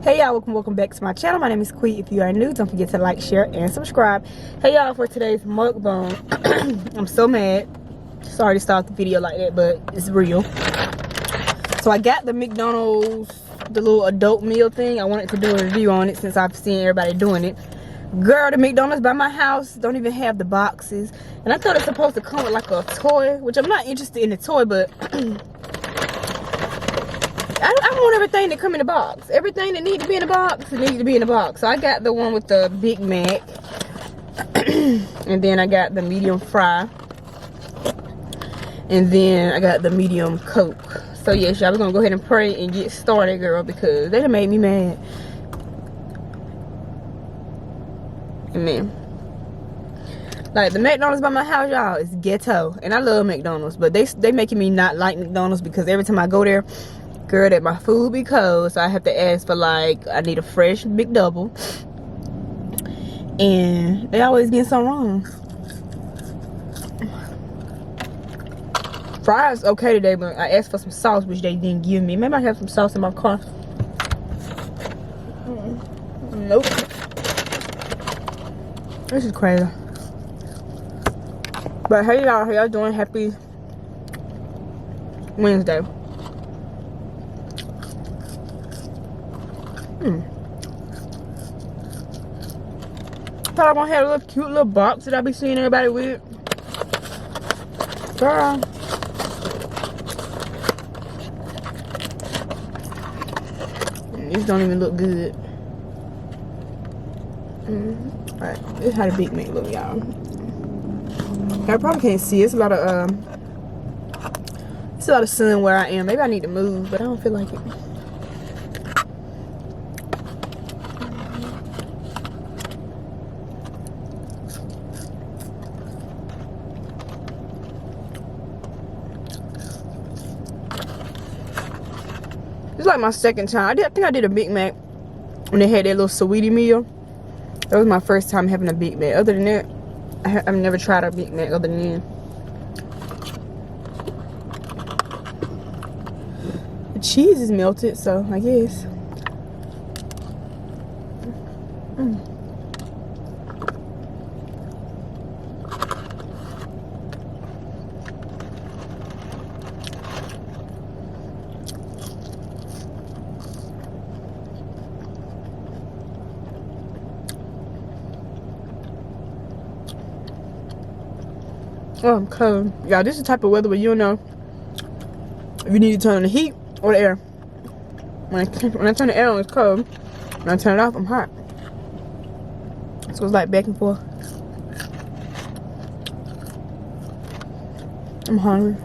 Hey y'all, welcome back to my channel. My name is Quee. If you are new, don't forget to like, share, and subscribe. Hey y'all, for today's mukbang, I'm so mad. Sorry to start the video like that, but it's real. So I got the McDonald's, the little adult meal thing. I wanted to do a review on it since I've seen everybody doing it. Girl, the McDonald's by my house don't even have the boxes. And I thought it's supposed to come with like a toy, which I'm not interested in the toy, but I want everything to come in a box. Everything that needs to be in a box, it needs to be in a box. So I got the one with the Big Mac. And then I got the medium fry. And then I got the medium Coke. So yes, y'all, we're gonna go ahead and pray and get started, girl, because they done made me mad. Amen. Like, the McDonald's by my house, y'all, is ghetto. And I love McDonald's, but they making me not like McDonald's because every time I go there, girl, that my food be cold, so I have to ask for, like, I need a fresh McDouble. And they always get something wrong. Fries okay today, but I asked for some sauce, which they didn't give me. Maybe I have some sauce in my car. Nope. This is crazy. But hey y'all, how y'all doing? Happy Wednesday. Thought I was gonna have a little cute little box that I be seeing everybody with. Girl. These don't even look good. Alright, this is how the Big Mac look, y'all. I probably can't see. It's a lot of sun where I am. Maybe I need to move, but I don't feel like it. It's like my second time. I think I did a Big Mac when they had that little sweetie meal. That was my first time having a Big Mac. Other than that, I've never tried a Big Mac other than the cheese is melted, so I guess. Oh, I'm cold. Y'all, this is the type of weather where you don't know if you need to turn on the heat or the air. When I turn the air on, it's cold. When I turn it off, I'm hot. So it's like back and forth. I'm hungry.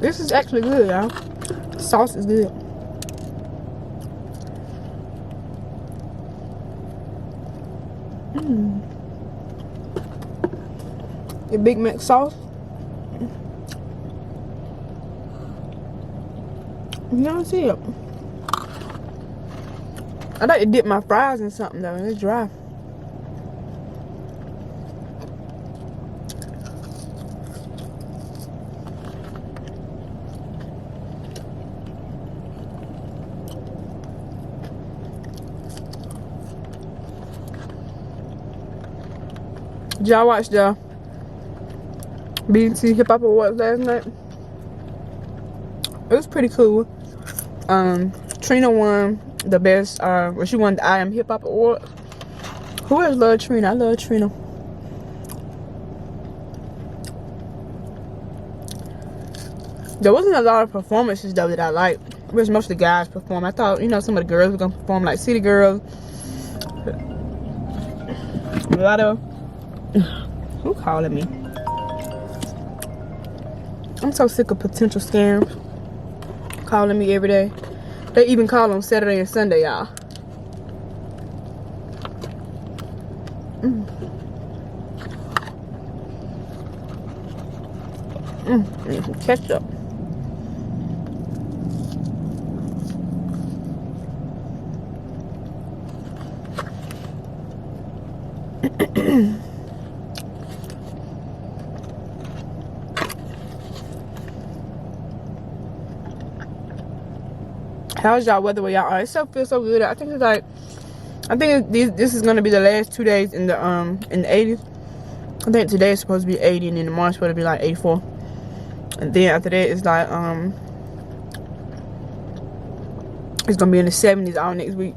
This is actually good, y'all. The sauce is good. The Big Mac sauce. You don't see it. I like to dip my fries in something though, and it's dry. Did y'all watch the BT Hip Hop Awards last night? It was pretty cool. Trina won the best, well, she won the I Am Hip Hop Award. Who else love Trina? I love Trina. There wasn't a lot of performances though that I liked. It was most of the guys perform. I thought, you know, some of the girls were gonna perform, like City Girls. A lot of who calling me? I'm so sick of potential scams calling me every day. They even call on Saturday and Sunday, y'all. Need some ketchup. How's y'all weather where y'all are? It still feels so good. I think it's like, this is gonna be the last 2 days in the 80s. I think today is supposed to be 80, and then tomorrow's supposed to be like 84. And then after that, it's like it's gonna be in the 70s all next week.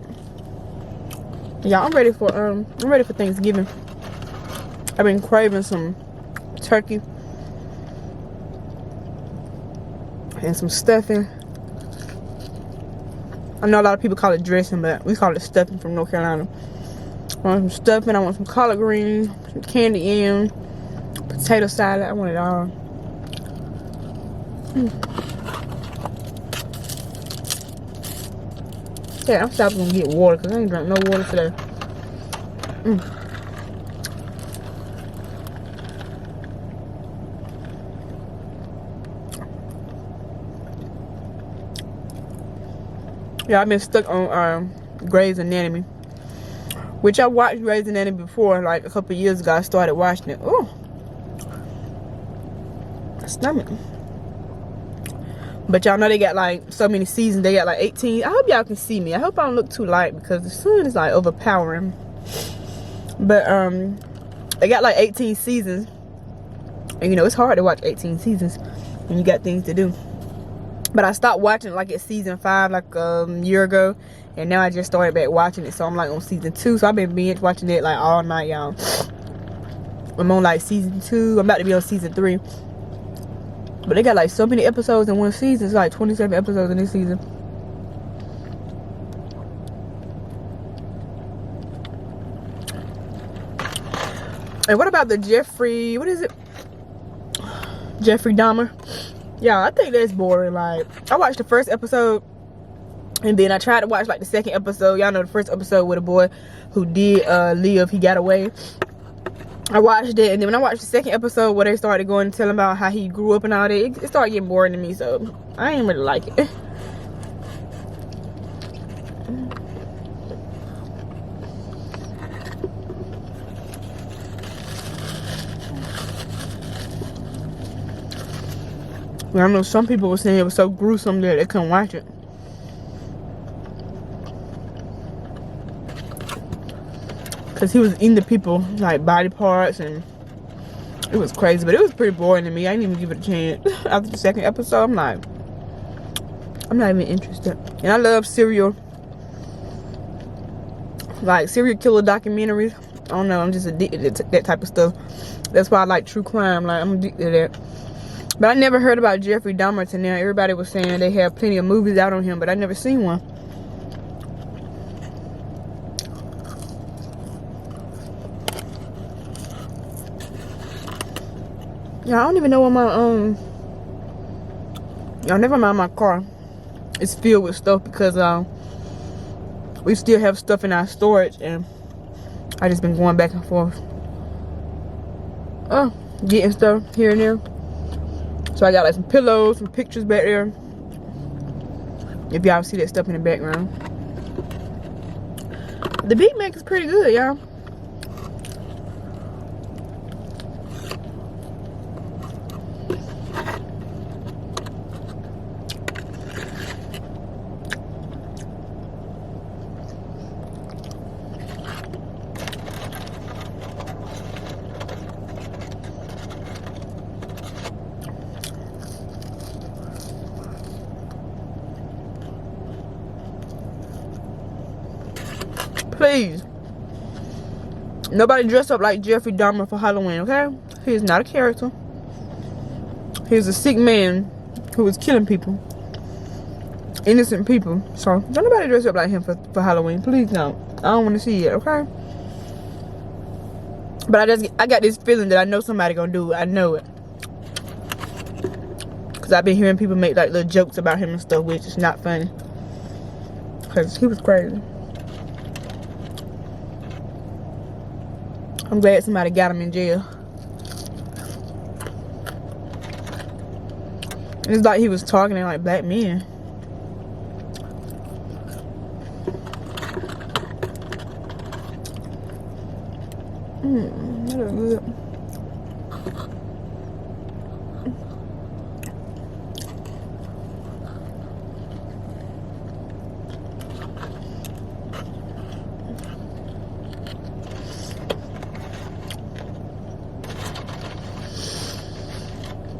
Yeah, I'm ready for Thanksgiving. I've been craving some turkey and some stuffing. I know a lot of people call it dressing, but we call it stuffing from North Carolina. I want some stuffing. I want some collard greens, some candy yams, potato salad. I want it all. Yeah, I'm stopping to get water because I ain't drink no water today. Yeah, I've been stuck on Grey's Anatomy, which I watched Grey's Anatomy before, like a couple years ago. I started watching it. Oh, stomach. But y'all know they got like so many seasons. They got like 18. I hope y'all can see me. I hope I don't look too light because the sun is like overpowering. But they got like 18 seasons. And you know, it's hard to watch 18 seasons when you got things to do. But I stopped watching like at season 5 like a year ago. And now I just started back watching it. So I'm like on season 2. So I've been binge watching it like all night, y'all. I'm on like season 2. I'm about to be on season 3. But they got like so many episodes in one season. It's like 27 episodes in this season. And what about the Jeffrey Dahmer? Yeah, I think that's boring. Like, I watched the first episode, and then I tried to watch like the second episode. Y'all know the first episode with a boy who did live. He got away. I watched it, and then when I watched the second episode where they started going and telling about how he grew up and all that, it started getting boring to me, so I ain't really like it. I know some people were saying it was so gruesome that they couldn't watch it. Because he was eating the people, like, body parts, and it was crazy. But it was pretty boring to me. I didn't even give it a chance. After the second episode, I'm like, I'm not even interested. And I love serial killer documentaries. I don't know, I'm just addicted to that type of stuff. That's why I like true crime. Like, I'm addicted to that. But I never heard about Jeffrey Dahmer till now. Everybody was saying they have plenty of movies out on him, but I never seen one. Yeah, I don't even know what my y'all, never mind, my car. It's filled with stuff because we still have stuff in our storage, and I just been going back and forth. Getting stuff here and there. So I got like some pillows, some pictures back there. If y'all see that stuff in the background. The Big Mac is pretty good, y'all. Please, nobody dress up like Jeffrey Dahmer for Halloween, okay? He is not a character. He's a sick man who was killing people, innocent people. So don't nobody dress up like him for Halloween. Please don't. I don't want to see it, okay? But I got this feeling that I know somebody gonna do it. I know it, cause I've been hearing people make like little jokes about him and stuff, which is not funny. Cause he was crazy. I'm glad somebody got him in jail. It's like he was talking to like black men. That is good.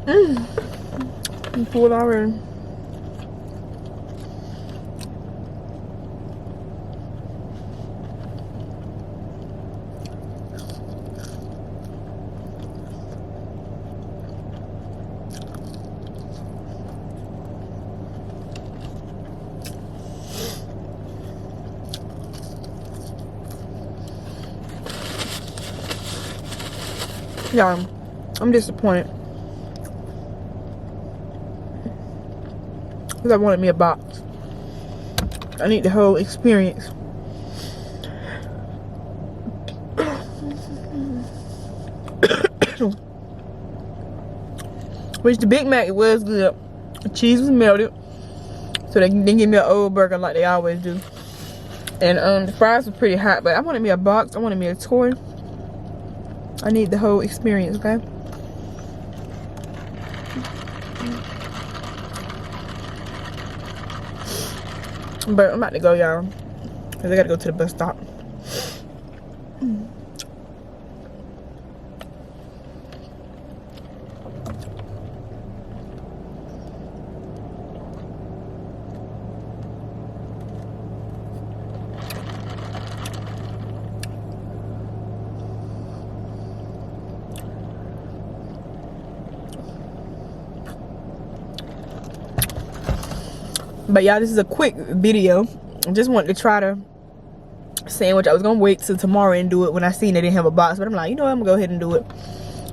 I'm full already. Yeah, I'm disappointed. Because I wanted me a box. I need the whole experience. Which the Big Mac was good. The cheese was melted. So they didn't give me an old burger like they always do. And the fries were pretty hot. But I wanted me a box. I wanted me a toy. I need the whole experience, okay? But I'm about to go, y'all. Because I got to go to the bus stop. But y'all, this is a quick video. I just wanted to try to sandwich. I was gonna wait till tomorrow and do it when I seen they didn't have a box, but I'm like, you know what, I'm gonna go ahead and do it.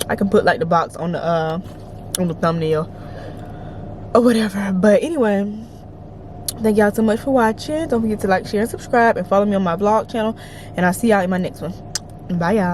I can put like the box on the thumbnail or whatever. But anyway, thank y'all so much for watching. Don't forget to like, share, and subscribe, and follow me on my vlog channel. And I'll see y'all in my next one. Bye, y'all.